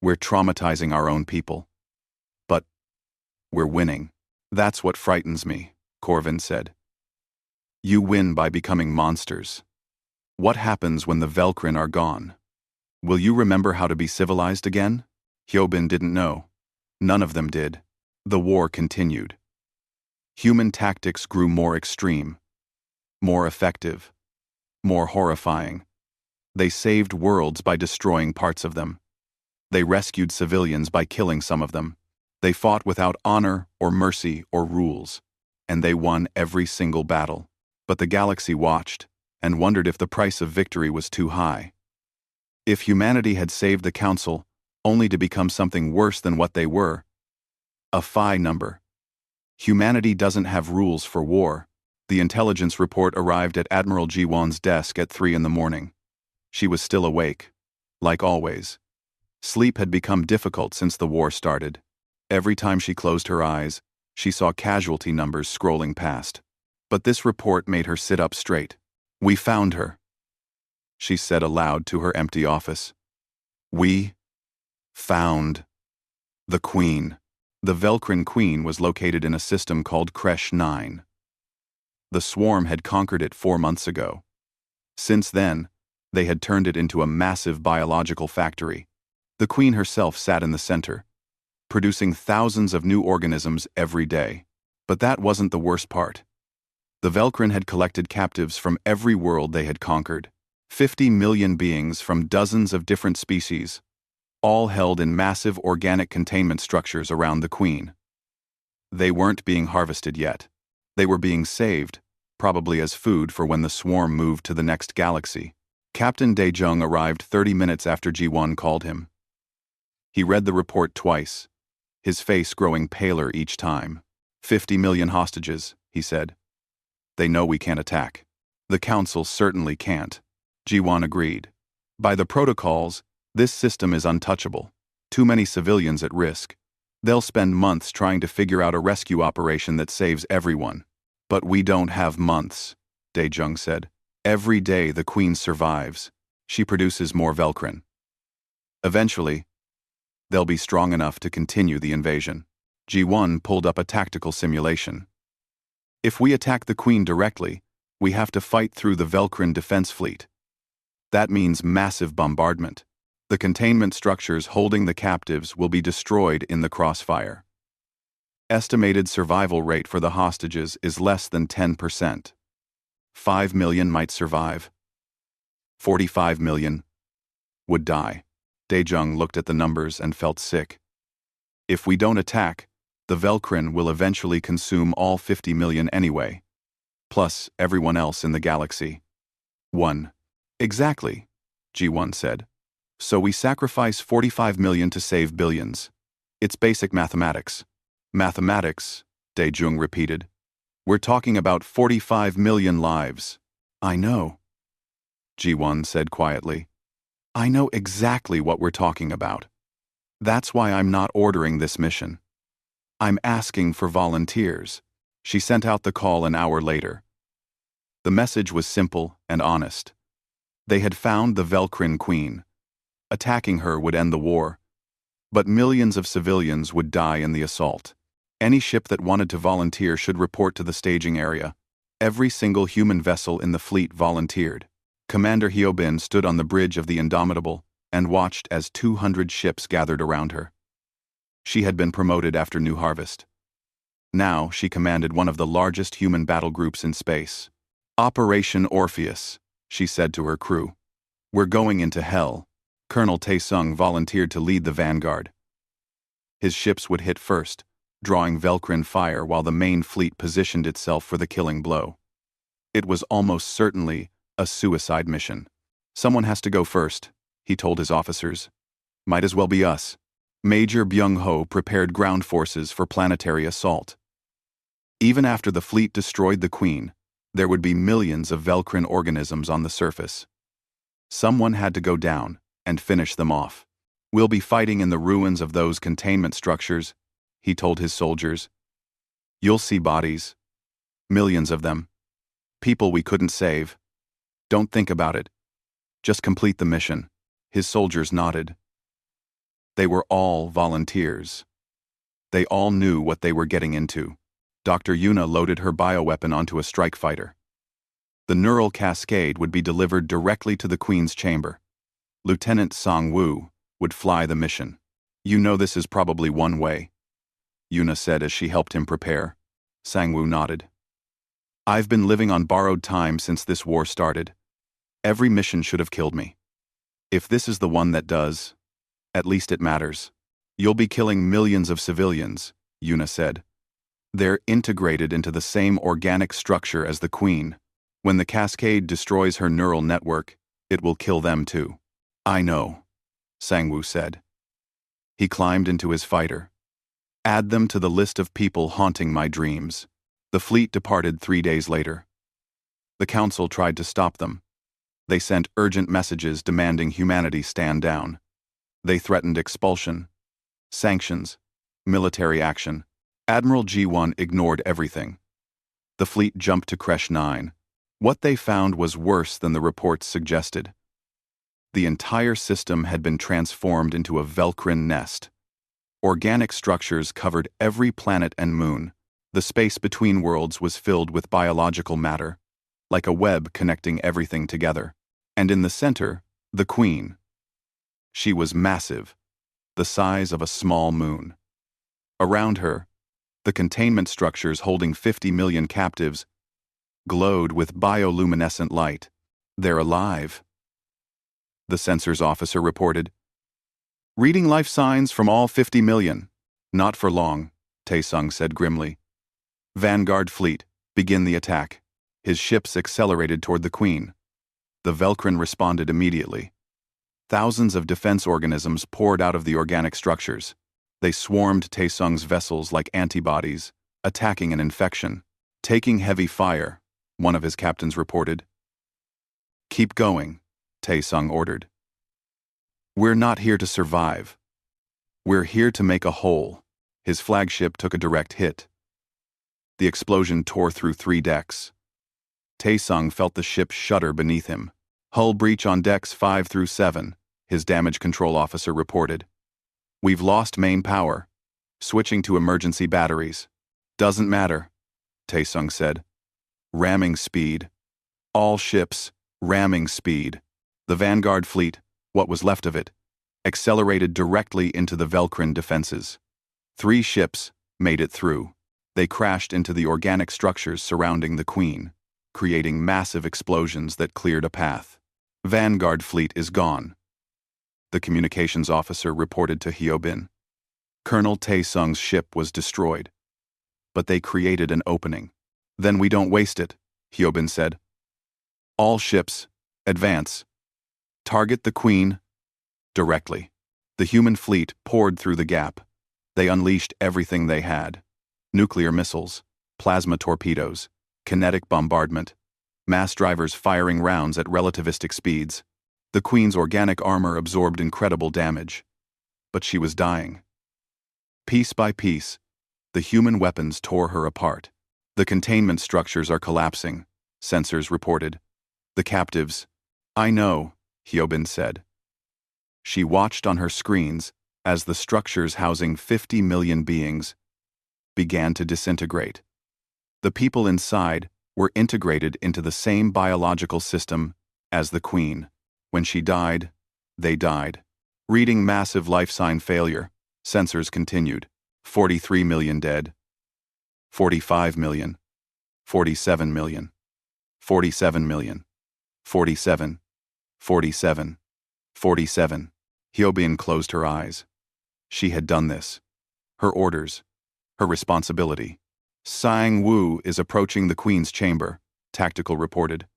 We're traumatizing our own people. But we're winning. That's what frightens me, Corvin said. You win by becoming monsters. What happens when the Velcrin are gone? Will you remember how to be civilized again? Hyobin didn't know. None of them did. The war continued. Human tactics grew more extreme, more effective, more horrifying. They saved worlds by destroying parts of them. They rescued civilians by killing some of them. They fought without honor or mercy or rules. And they won every single battle. But the galaxy watched and wondered if the price of victory was too high. If humanity had saved the Council only to become something worse than what they were, a phi number. Humanity doesn't have rules for war. The intelligence report arrived at Admiral Jiwon's desk at 3 in the morning. She was still awake, like always. Sleep had become difficult since the war started. Every time she closed her eyes, she saw casualty numbers scrolling past. But this report made her sit up straight. We found her, she said aloud to her empty office. We found the Queen. The Velcrin Queen was located in a system called Kresh 9. The swarm had conquered it 4 months ago. Since then, they had turned it into a massive biological factory. The Queen herself sat in the center, producing thousands of new organisms every day. But that wasn't the worst part. The Velcrin had collected captives from every world they had conquered. 50 million beings from dozens of different species, all held in massive organic containment structures around the Queen. They weren't being harvested yet. They were being saved, probably as food for when the swarm moved to the next galaxy. Captain Daejung arrived 30 minutes after Ji-won called him. He read the report twice, his face growing paler each time. 50 million hostages, he said. They know we can't attack. The Council certainly can't. Ji-won agreed. By the protocols, this system is untouchable. Too many civilians at risk. They'll spend months trying to figure out a rescue operation that saves everyone. But we don't have months, Daejung said. Every day the Queen survives. She produces more Velcrin. Eventually, they'll be strong enough to continue the invasion. Ji-won pulled up a tactical simulation. If we attack the Queen directly, we have to fight through the Velcrin defense fleet. That means massive bombardment. The containment structures holding the captives will be destroyed in the crossfire. Estimated survival rate for the hostages is less than 10%. 5 million might survive. 45 million would die. Daejung looked at the numbers and felt sick. If we don't attack, the Velcrin will eventually consume all 50 million anyway, plus everyone else in the galaxy. 1. Exactly, Ji-won said. So we sacrifice 45 million to save billions. It's basic mathematics. Mathematics, Daejung repeated. We're talking about 45 million lives. I know, Ji-won said quietly. I know exactly what we're talking about. That's why I'm not ordering this mission. I'm asking for volunteers. She sent out the call an hour later. The message was simple and honest. They had found the Velcrin Queen. Attacking her would end the war. But millions of civilians would die in the assault. Any ship that wanted to volunteer should report to the staging area. Every single human vessel in the fleet volunteered. Commander Hyobin stood on the bridge of the Indomitable and watched as 200 ships gathered around her. She had been promoted after New Harvest. Now she commanded one of the largest human battle groups in space. Operation Orpheus, she said to her crew. We're going into hell. Colonel Tae-sung volunteered to lead the vanguard. His ships would hit first, drawing Velcrin fire while the main fleet positioned itself for the killing blow. It was almost certainly a suicide mission. Someone has to go first, he told his officers. Might as well be us. Major Byung-ho prepared ground forces for planetary assault. Even after the fleet destroyed the Queen, there would be millions of Velcrin organisms on the surface. Someone had to go down and finish them off. "We'll be fighting in the ruins of those containment structures," he told his soldiers. "You'll see bodies. Millions of them. People we couldn't save. Don't think about it. Just complete the mission." His soldiers nodded. They were all volunteers. They all knew what they were getting into. Dr. Yuna loaded her bioweapon onto a strike fighter. The neural cascade would be delivered directly to the Queen's chamber. Lieutenant Sang-woo would fly the mission. "You know this is probably one way," Yuna said as she helped him prepare. Sang-woo nodded. "I've been living on borrowed time since this war started. Every mission should have killed me. If this is the one that does, at least it matters. You'll be killing millions of civilians," Yuna said. "They're integrated into the same organic structure as the Queen. When the cascade destroys her neural network, it will kill them too." "I know," Sang-woo said. He climbed into his fighter. "Add them to the list of people haunting my dreams." The fleet departed 3 days later. The Council tried to stop them. They sent urgent messages demanding humanity stand down. They threatened expulsion, sanctions, military action. Admiral G1 ignored everything. The fleet jumped to Creche 9. What they found was worse than the reports suggested. The entire system had been transformed into a Velcrin nest. Organic structures covered every planet and moon. The space between worlds was filled with biological matter, like a web connecting everything together. And in the center, the Queen. She was massive, the size of a small moon. Around her, the containment structures holding 50 million captives glowed with bioluminescent light. "They're alive," the sensors officer reported. "Reading life signs from all 50 million. Not for long," Taesung said grimly. "Vanguard fleet, begin the attack." His ships accelerated toward the Queen. The Velcrin responded immediately. Thousands of defense organisms poured out of the organic structures. They swarmed Taesung's vessels like antibodies, attacking an infection. "Taking heavy fire," one of his captains reported. "Keep going," Taesung ordered. "We're not here to survive. We're here to make a hole." His flagship took a direct hit. The explosion tore through 3 decks. Taesung felt the ship shudder beneath him. "Hull breach on decks 5 through 7, his damage control officer reported. "We've lost main power. Switching to emergency batteries." "Doesn't matter," Taesung said. "Ramming speed. All ships, ramming speed." The Vanguard fleet, what was left of it, accelerated directly into the Velcrin defenses. 3 ships made it through. They crashed into the organic structures surrounding the Queen, creating massive explosions that cleared a path. "Vanguard fleet is gone," the communications officer reported to Hyobin. "Colonel Taesung's ship was destroyed, but they created an opening." "Then we don't waste it," Hyobin said. "All ships, advance. Target the Queen directly." The human fleet poured through the gap. They unleashed everything they had: nuclear missiles, plasma torpedoes, kinetic bombardment, mass drivers firing rounds at relativistic speeds. The Queen's organic armor absorbed incredible damage, but she was dying. Piece by piece, the human weapons tore her apart. "The containment structures are collapsing," sensors reported. "The captives." "I know," Hyobin said. She watched on her screens as the structures housing 50 million beings began to disintegrate. The people inside were integrated into the same biological system as the Queen. When she died, they died. Reading massive life sign failure, sensors continued. 43 million dead. 45 million. 47 million. 47 million. 47. 47. 47. Hyobin closed her eyes. She had done this. Her orders. Her responsibility. "Sang-woo is approaching the Queen's chamber," Tactical reported.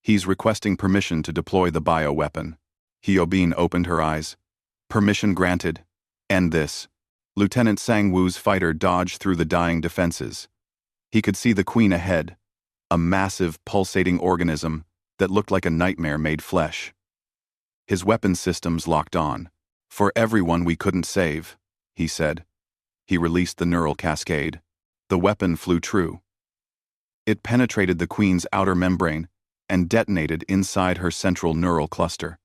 "He's requesting permission to deploy the bioweapon." Hyobin opened her eyes. "Permission granted," End this. Lieutenant Sang Woo's fighter dodged through the dying defenses. He could see the Queen ahead, a massive, pulsating organism that looked like a nightmare made flesh. His weapon systems locked on. "For everyone we couldn't save," he said. He released the neural cascade. The weapon flew true. It penetrated the Queen's outer membrane and detonated inside her central neural cluster.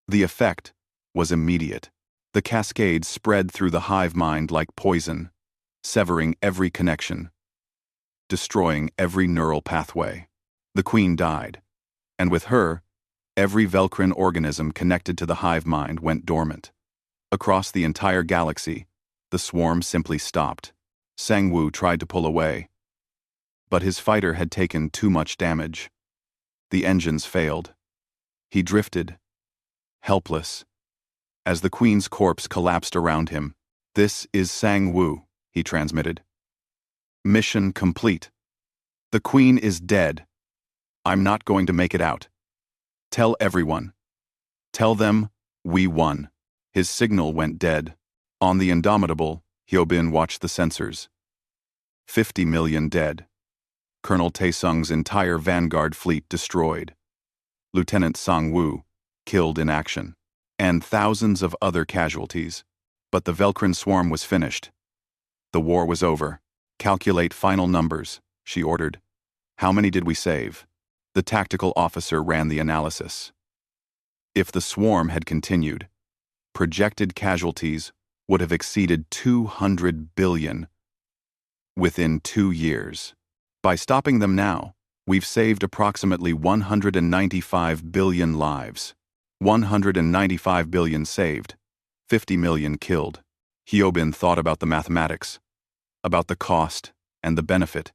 The effect was immediate. The cascade spread through the hive mind like poison, severing every connection, destroying every neural pathway. The Queen died, and with her, every Velcrin organism connected to the hive mind went dormant. Across the entire galaxy, the swarm simply stopped. Sang Woo tried to pull away, but his fighter had taken too much damage. The engines failed. He drifted, helpless, as the Queen's corpse collapsed around him. "This is Sang Woo," he transmitted. "Mission complete. The Queen is dead. I'm not going to make it out. Tell everyone. Tell them we won." His signal went dead. On the Indomitable, Hyobin watched the sensors. 50 million dead. Colonel Taesung's entire vanguard fleet destroyed. Lieutenant Sang Woo killed in action. And thousands of other casualties. But the Velcrin swarm was finished. The war was over. "Calculate final numbers," she ordered. "How many did we save?" The tactical officer ran the analysis. If the swarm had continued, projected casualties would have exceeded 200 billion within 2 years. By stopping them now, we've saved approximately 195 billion lives. 195 billion saved, 50 million killed. Hyobin thought about the mathematics, about the cost and the benefit,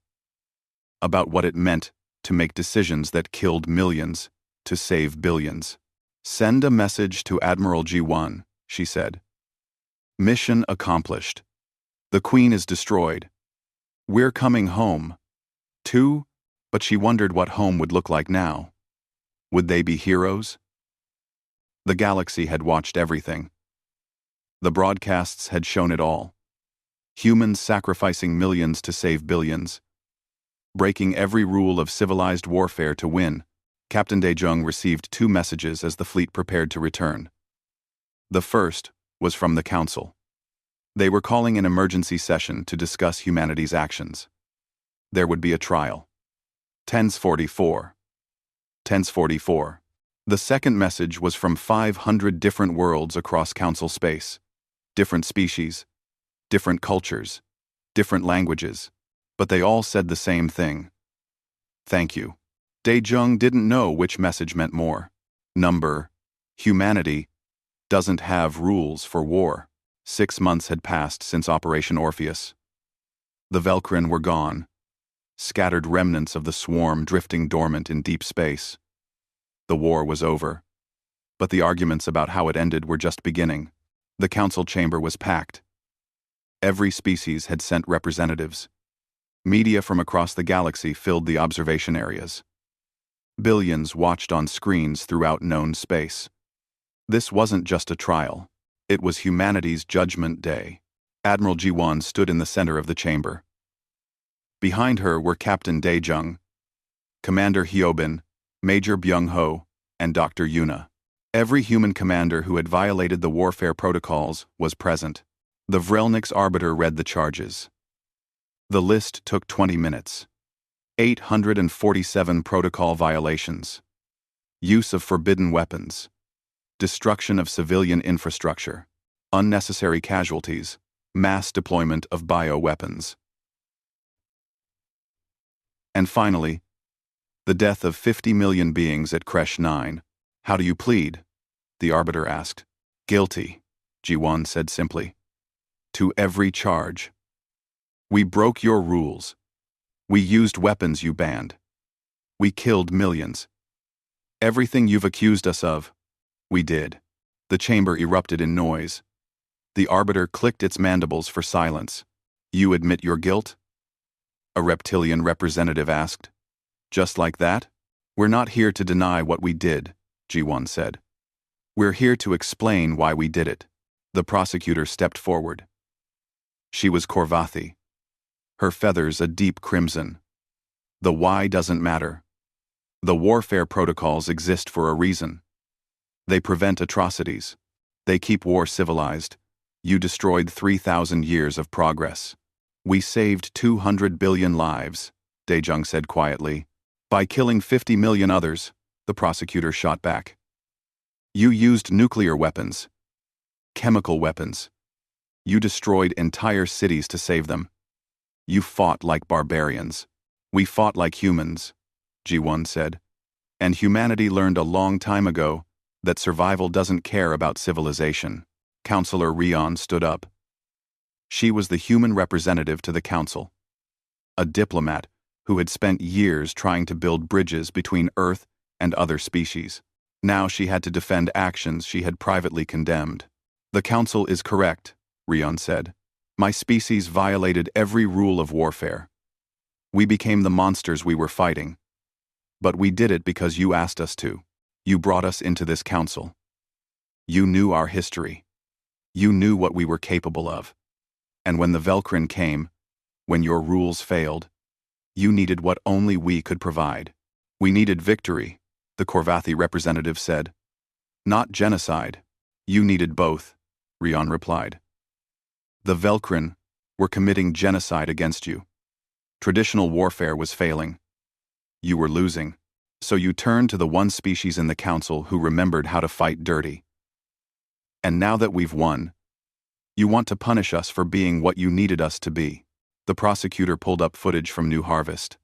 about what it meant to make decisions that killed millions to save billions. "Send a message to Admiral G1, she said. "Mission accomplished. The Queen is destroyed. We're coming home." Too, but she wondered what home would look like now. Would they be heroes? The galaxy had watched everything. The broadcasts had shown it all. Humans sacrificing millions to save billions. Breaking every rule of civilized warfare to win. Captain Daejung received 2 messages as the fleet prepared to return. The first was from the Council. They were calling an emergency session to discuss humanity's actions. There would be a trial. Tense 44. Tense 44. The second message was from 500 different worlds across Council space. Different species, different cultures, different languages, but they all said the same thing. Thank you. Daejung didn't know which message meant more. Number, humanity, doesn't have rules for war. 6 months had passed since Operation Orpheus. The Velcrin were gone, scattered remnants of the swarm drifting dormant in deep space. The war was over, but the arguments about how it ended were just beginning. The council chamber was packed. Every species had sent representatives. Media from across the galaxy filled the observation areas. Billions watched on screens throughout known space. This wasn't just a trial. It was humanity's judgment day. Admiral Ji-won stood in the center of the chamber. Behind her were Captain Daejung, Commander Hyobin, Major Byung-ho, and Dr. Yuna. Every human commander who had violated the warfare protocols was present. The Vrelnik's arbiter read the charges. The list took 20 minutes. 847 protocol violations. Use of forbidden weapons. Destruction of civilian infrastructure. Unnecessary casualties. Mass deployment of bioweapons. And finally, the death of 50 million beings at Kresh 9. "How do you plead?" the arbiter asked. "Guilty," Ji-won said simply. "To every charge. We broke your rules. We used weapons you banned. We killed millions. Everything you've accused us of, we did." The chamber erupted in noise. The arbiter clicked its mandibles for silence. "You admit your guilt?" a reptilian representative asked. "Just like that?" "We're not here to deny what we did," Ji-won said. "We're here to explain why we did it." The prosecutor stepped forward. She was Korvathi. Her feathers a deep crimson. The why doesn't matter. The warfare protocols exist for a reason. They prevent atrocities. They keep war civilized. You destroyed 3,000 years of progress. We saved 200 billion lives, Daejung said quietly. By killing 50 million others, the prosecutor shot back. You used nuclear weapons. Chemical weapons. You destroyed entire cities to save them. You fought like barbarians. We fought like humans, Ji-won said. And humanity learned a long time ago that survival doesn't care about civilization. Counselor Rion stood up. She was the human representative to the council. A diplomat who had spent years trying to build bridges between Earth and other species. Now she had to defend actions she had privately condemned. The council is correct, Rion said. My species violated every rule of warfare. We became the monsters we were fighting. But we did it because you asked us to. You brought us into this council. You knew our history. You knew what we were capable of. And when the Velkrin came, when your rules failed, you needed what only we could provide. We needed victory, the Korvathi representative said. Not genocide. You needed both, Rion replied. The Velkrin were committing genocide against you. Traditional warfare was failing. You were losing. So you turned to the one species in the council who remembered how to fight dirty. And now that we've won, you want to punish us for being what you needed us to be. The prosecutor pulled up footage from New Harvest.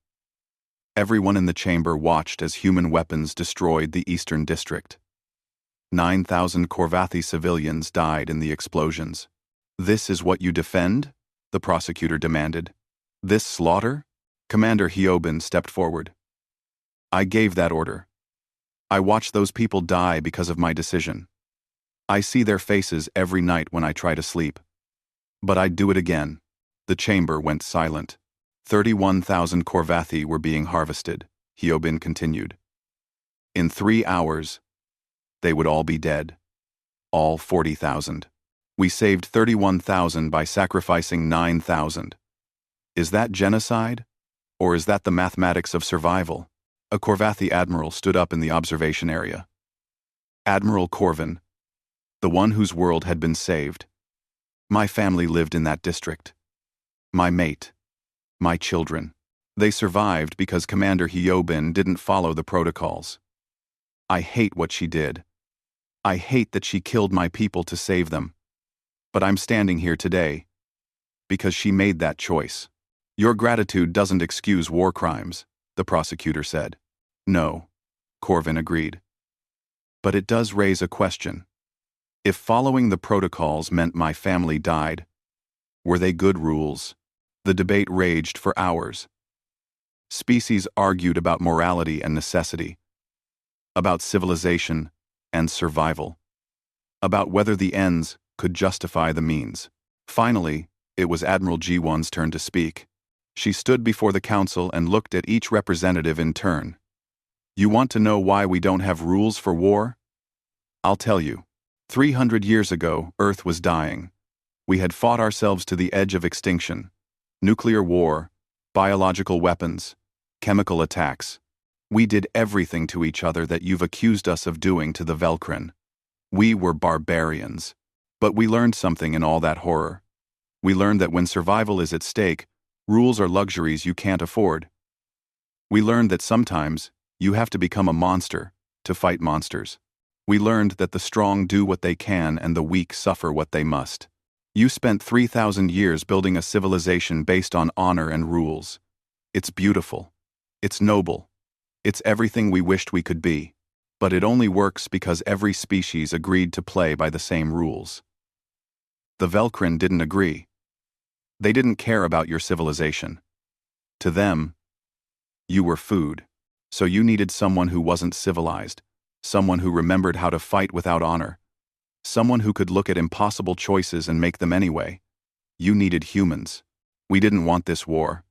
Everyone in the chamber watched as human weapons destroyed the Eastern District. 9,000 Korvathi civilians died in the explosions. This is what you defend? The prosecutor demanded. This slaughter? Commander Hyobin stepped forward. I gave that order. I watched those people die because of my decision. I see their faces every night when I try to sleep. But I'd do it again. The chamber went silent. 31,000 Korvathi were being harvested, Hyobin continued. In 3 hours, they would all be dead. All 40,000. We saved 31,000 by sacrificing 9,000. Is that genocide? Or is that the mathematics of survival? A Korvathi admiral stood up in the observation area. Admiral Corvin, the one whose world had been saved. My family lived in that district. My mate. My children. They survived because Commander Hyobin didn't follow the protocols. I hate what she did. I hate that she killed my people to save them. But I'm standing here today because she made that choice. Your gratitude doesn't excuse war crimes, the prosecutor said. No, Corvin agreed. But it does raise a question. If following the protocols meant my family died, were they good rules? The debate raged for hours. Species argued about morality and necessity, about civilization and survival, about whether the ends could justify the means. Finally, it was Admiral Ji-won's turn to speak. She stood before the council and looked at each representative in turn. You want to know why we don't have rules for war? I'll tell you. 300 years ago, Earth was dying. We had fought ourselves to the edge of extinction. Nuclear war, biological weapons, chemical attacks. We did everything to each other that you've accused us of doing to the Velkrin. We were barbarians. But we learned something in all that horror. We learned that when survival is at stake, rules are luxuries you can't afford. We learned that sometimes you have to become a monster to fight monsters. We learned that the strong do what they can and the weak suffer what they must. You spent 3,000 years building a civilization based on honor and rules. It's beautiful. It's noble. It's everything we wished we could be. But it only works because every species agreed to play by the same rules. The Velkrin didn't agree. They didn't care about your civilization. To them, you were food. So you needed someone who wasn't civilized, someone who remembered how to fight without honor, someone who could look at impossible choices and make them anyway. You needed humans. We didn't want this war.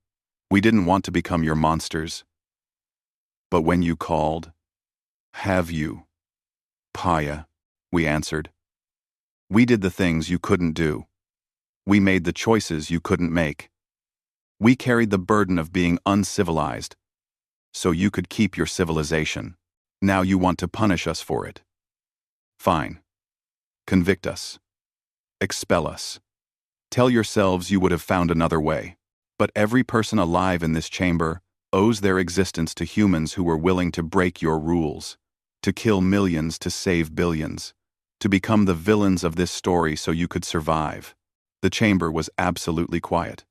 We didn't want to become your monsters. But when you called, have you? Paya, we answered. We did the things you couldn't do. We made the choices you couldn't make. We carried the burden of being uncivilized, so you could keep your civilization. Now you want to punish us for it. Fine. Convict us. Expel us. Tell yourselves you would have found another way. But every person alive in this chamber owes their existence to humans who were willing to break your rules, to kill millions to save billions, to become the villains of this story so you could survive. The chamber was absolutely quiet.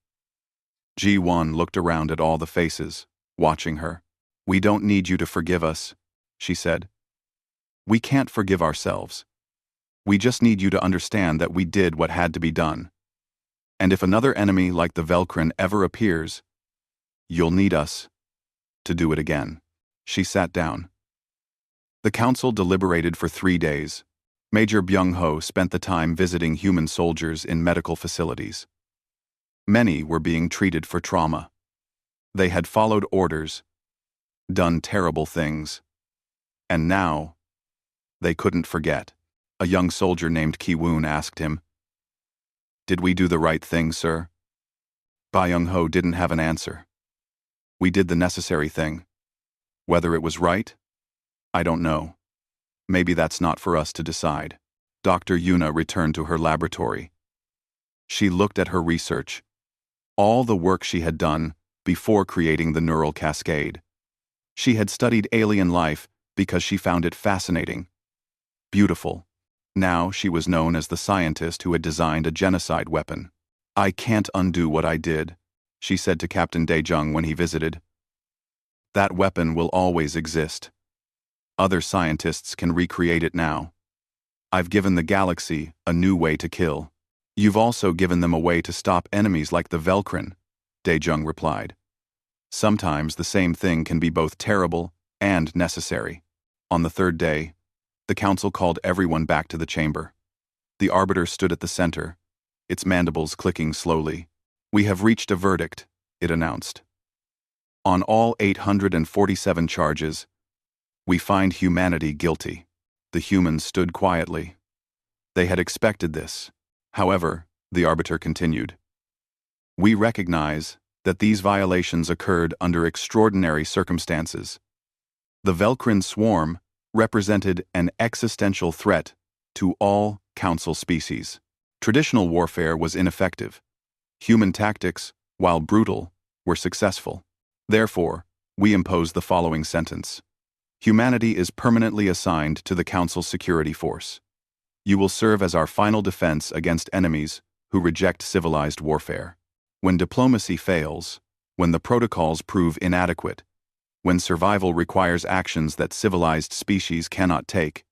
G1 looked around at all the faces, watching her. We don't need you to forgive us, she said. We can't forgive ourselves. We just need you to understand that we did what had to be done. And if another enemy like the Velcrin ever appears, you'll need us to do it again. She sat down. The council deliberated for 3 days. Major Byung-ho spent the time visiting human soldiers in medical facilities. Many were being treated for trauma. They had followed orders, done terrible things, and now they couldn't forget. A young soldier named Ki-woon asked him, "Did we do the right thing, sir?" Byung-ho didn't have an answer. "We did the necessary thing. Whether it was right? I don't know. Maybe that's not for us to decide." Dr. Yuna returned to her laboratory. She looked at her research, all the work she had done before creating the neural cascade. She had studied alien life because she found it fascinating, beautiful. Now she was known as the scientist who had designed a genocide weapon. "I can't undo what I did," she said to Captain Dae-jung when he visited. "That weapon will always exist. Other scientists can recreate it now. I've given the galaxy a new way to kill. You've also given them a way to stop enemies like the Velcrin," Dae-jung replied. "Sometimes the same thing can be both terrible and necessary." On the 3rd day, the council called everyone back to the chamber. The arbiter stood at the center, its mandibles clicking slowly. "We have reached a verdict," it announced. "On all 847 charges, we find humanity guilty." The humans stood quietly. They had expected this. However, the arbiter continued, "We recognize that these violations occurred under extraordinary circumstances. The Velcrin swarm represented an existential threat to all council species. Traditional warfare was ineffective. Human tactics, while brutal, were successful. Therefore, we impose the following sentence. Humanity is permanently assigned to the Council's security force. You will serve as our final defense against enemies who reject civilized warfare. When diplomacy fails, when the protocols prove inadequate, when survival requires actions that civilized species cannot take,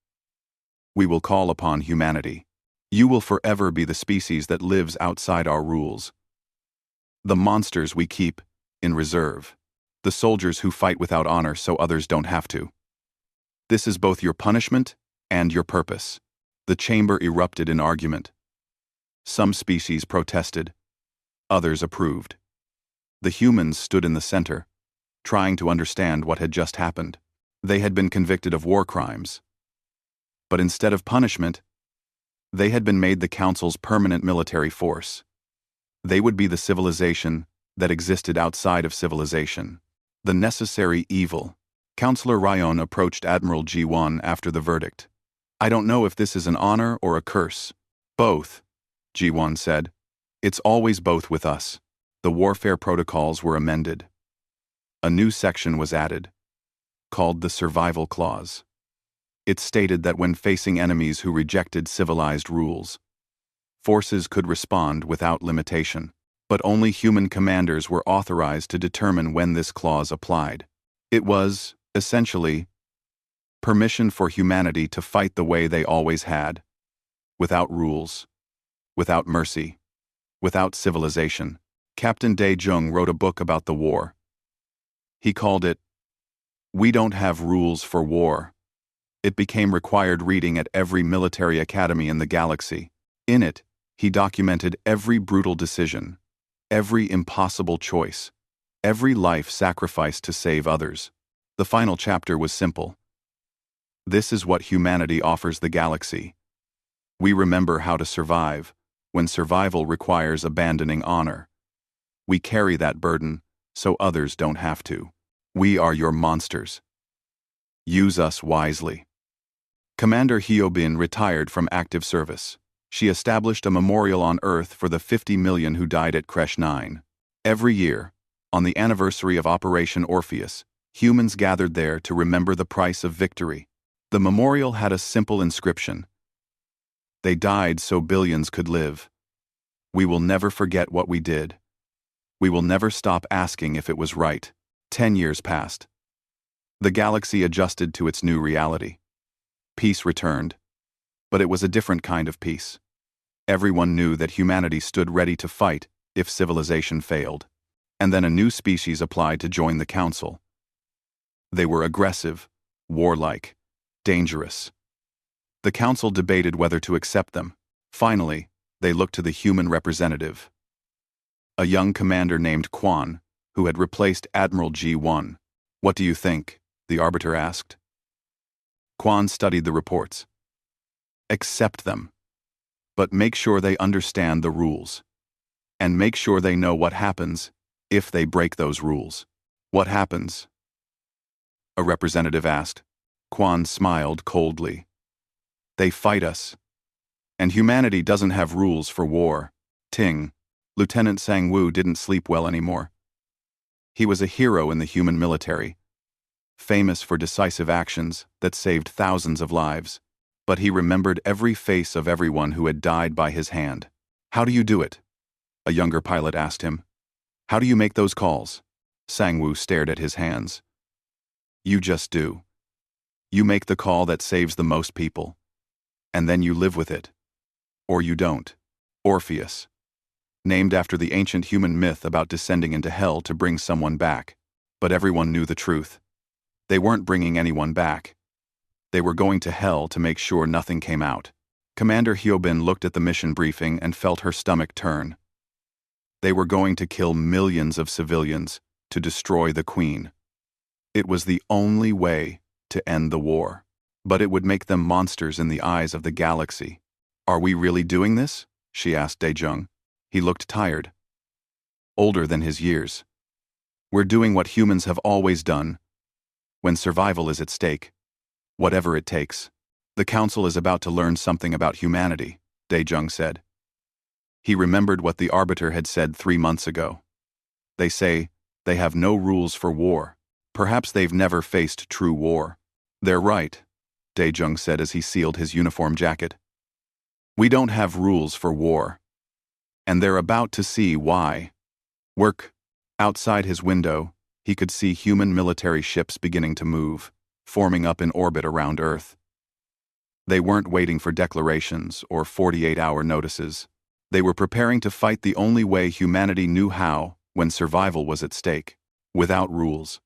we will call upon humanity. You will forever be the species that lives outside our rules. The monsters we keep in reserve. The soldiers who fight without honor so others don't have to. This is both your punishment and your purpose." The chamber erupted in argument. Some species protested. Others approved. The humans stood in the center, trying to understand what had just happened. They had been convicted of war crimes. But instead of punishment, they had been made the Council's permanent military force. They would be the civilization that existed outside of civilization. The necessary evil. Counselor Ryan approached Admiral G1 after the verdict. "I don't know if this is an honor or a curse." "Both," G1 said. "It's always both with us." The warfare protocols were amended. A new section was added, called the Survival Clause. It stated that when facing enemies who rejected civilized rules, forces could respond without limitation. But only human commanders were authorized to determine when this clause applied. It was, essentially, permission for humanity to fight the way they always had, without rules, without mercy, without civilization. Captain Dae-jung wrote a book about the war. He called it, "We Don't Have Rules for War." It became required reading at every military academy in the galaxy. In it, he documented every brutal decision, every impossible choice, every life sacrificed to save others. The final chapter was simple. This is what humanity offers the galaxy. We remember how to survive when survival requires abandoning honor. We carry that burden so others don't have to. We are your monsters. Use us wisely. Commander Hyobin retired from active service. She established a memorial on Earth for the 50 million who died at Creche 9. Every year, on the anniversary of Operation Orpheus, humans gathered there to remember the price of victory. The memorial had a simple inscription. They died so billions could live. We will never forget what we did. We will never stop asking if it was right. 10 years passed. The galaxy adjusted to its new reality. Peace returned, but it was a different kind of peace. Everyone knew that humanity stood ready to fight if civilization failed. And then a new species applied to join the council. They were aggressive, warlike, dangerous. The council debated whether to accept them. Finally, they looked to the human representative, a young commander named Quan, who had replaced Admiral G1. "What do you think?" the arbiter asked. Quan studied the reports. "Accept them, but make sure they understand the rules. And make sure they know what happens if they break those rules." "What happens?" a representative asked. Quan smiled coldly. "They fight us. And humanity doesn't have rules for war." Ting. Lieutenant Sang-woo didn't sleep well anymore. He was a hero in the human military, famous for decisive actions that saved thousands of lives. But he remembered every face of everyone who had died by his hand. "How do you do it?" a younger pilot asked him. "How do you make those calls?" Sang-woo stared at his hands. "You just do. You make the call that saves the most people. And then you live with it. Or you don't." Orpheus, named after the ancient human myth about descending into hell to bring someone back. But everyone knew the truth. They weren't bringing anyone back. They were going to hell to make sure nothing came out. Commander Hyobin looked at the mission briefing and felt her stomach turn. They were going to kill millions of civilians to destroy the Queen. It was the only way to end the war. But it would make them monsters in the eyes of the galaxy. "Are we really doing this?" she asked Daejung. He looked tired, older than his years. "We're doing what humans have always done, when survival is at stake, whatever it takes." "The Council is about to learn something about humanity," Daejung said. He remembered what the Arbiter had said 3 months ago. "They say they have no rules for war. Perhaps they've never faced true war." "They're right," Daejung said as he sealed his uniform jacket. "We don't have rules for war. And they're about to see why." Outside his window, he could see human military ships beginning to move, forming up in orbit around Earth. They weren't waiting for declarations or 48-hour notices. They were preparing to fight the only way humanity knew how when survival was at stake, without rules.